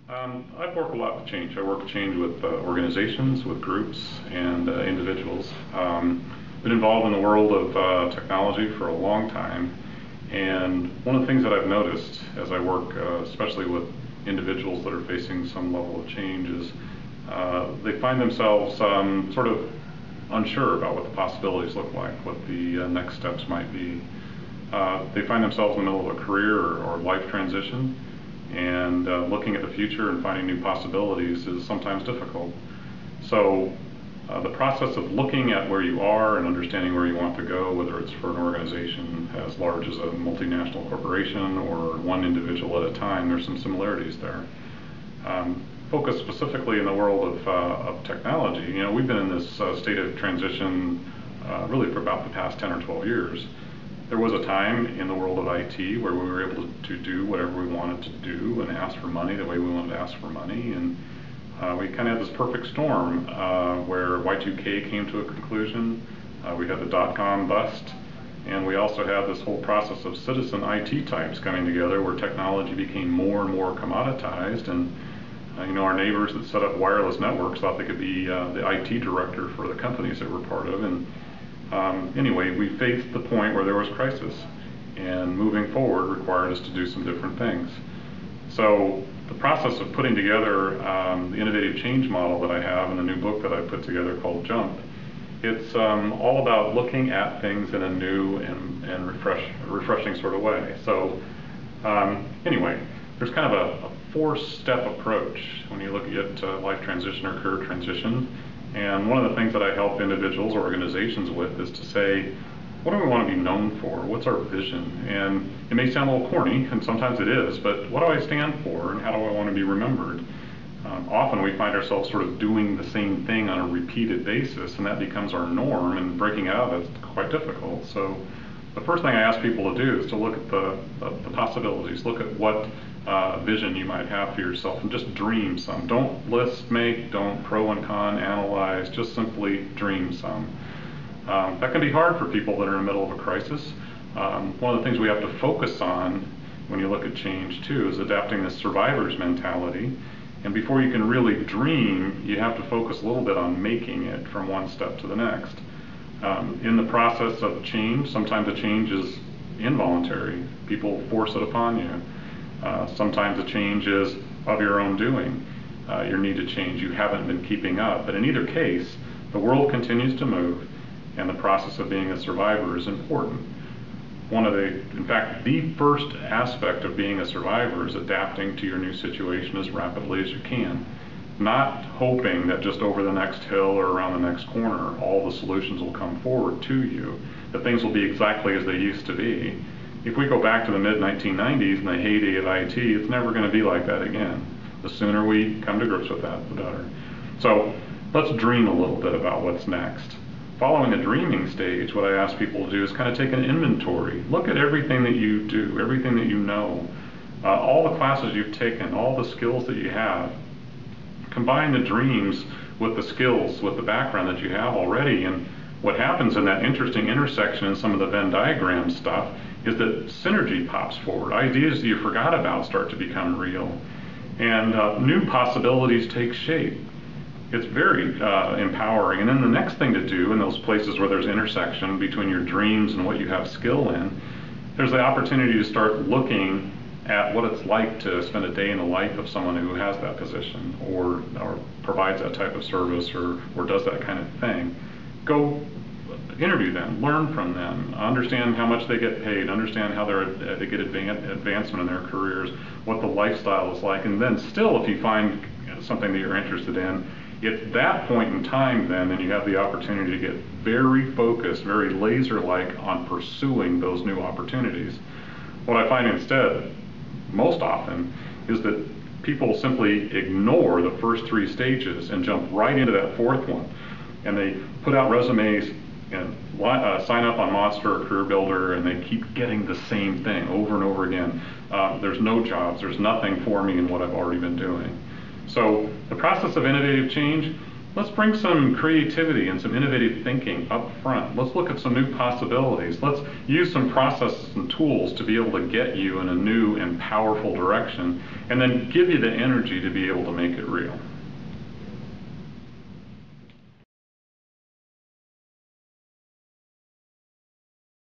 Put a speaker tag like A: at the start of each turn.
A: I've worked a lot with change. I work with change with organizations, with groups, and individuals. Been involved in the world of technology for a long time, and one of the things that I've noticed as I work, especially with individuals that are facing some level of change, is they find themselves sort of unsure about what the possibilities look like, what the next steps might be. They find themselves in the middle of a career or life transition, and looking at the future and finding new possibilities is sometimes difficult. So the process of looking at where you are and understanding where you want to go, whether it's for an organization as large as a multinational corporation or one individual at a time, there's some similarities there. Focus specifically in the world of technology. You know, we've been in this state of transition really for about the past 10 or 12 years. There was a time in the world of IT where we were able to do whatever we wanted to do and ask for money the way we wanted to ask for money, and we kind of had this perfect storm where Y2K came to a conclusion. We had the dot-com bust, and we also had this whole process of citizen IT types coming together where technology became more and more commoditized, and you know, our neighbors that set up wireless networks thought they could be the IT director for the companies that we're part of. And anyway, we faced the point where there was crisis, and moving forward required us to do some different things. So the process of putting together the innovative change model that I have in the new book that I put together called Jump, it's all about looking at things in a new and refreshing sort of way. So anyway, there's kind of a four-step approach when you look at life transition or career transition. And one of the things that I help individuals or organizations with is to say, what do we want to be known for? What's our vision? And it may sound a little corny, and sometimes it is, but what do I stand for, and how do I want to be remembered? Often we find ourselves sort of doing the same thing on a repeated basis, and that becomes our norm, and breaking out of it's quite difficult. So the first thing I ask people to do is to look at the possibilities, look at what vision you might have for yourself, and just dream some. Don't list make, don't pro and con analyze, just simply dream some. That can be hard for people that are in the middle of a crisis. One of the things we have to focus on when you look at change too is adapting this survivor's mentality. And before you can really dream, you have to focus a little bit on making it from one step to the next. In the process of change, sometimes the change is involuntary. People force it upon you. Sometimes the change is of your own doing. Your need to change, you haven't been keeping up. But in either case, the world continues to move, and the process of being a survivor is important. In fact, the first aspect of being a survivor is adapting to your new situation as rapidly as you can. Not hoping that just over the next hill or around the next corner, all the solutions will come forward to you, that things will be exactly as they used to be. If we go back to the mid-1990s and the heyday of IT, it's never going to be like that again. The sooner we come to grips with that, the better. So let's dream a little bit about what's next. Following the dreaming stage, what I ask people to do is kind of take an inventory. Look at everything that you do, everything that you know, all the classes you've taken, all the skills that you have. Combine the dreams with the skills, with the background that you have already, and what happens in that interesting intersection in some of the Venn diagram stuff is that synergy pops forward. Ideas that you forgot about start to become real, and new possibilities take shape. It's very empowering. And then the next thing to do in those places where there's intersection between your dreams and what you have skill in, there's the opportunity to start looking at what it's like to spend a day in the life of someone who has that position or provides that type of service or does that kind of thing. Go interview them, learn from them, understand how much they get paid, understand how they get advancement in their careers, what the lifestyle is like, and then still if you find something that you're interested in, it's that point in time then you have the opportunity to get very focused, very laser-like on pursuing those new opportunities. What I find instead, most often, is that people simply ignore the first three stages and jump right into that fourth one. And they put out resumes and sign up on Monster or Career Builder, and they keep getting the same thing over and over again. There's no jobs, there's nothing for me in what I've already been doing. So the process of innovative change let's bring some creativity and some innovative thinking up front. Let's look at some new possibilities. Let's use some processes and tools to be able to get you in a new and powerful direction, and then give you the energy to be able to make it real.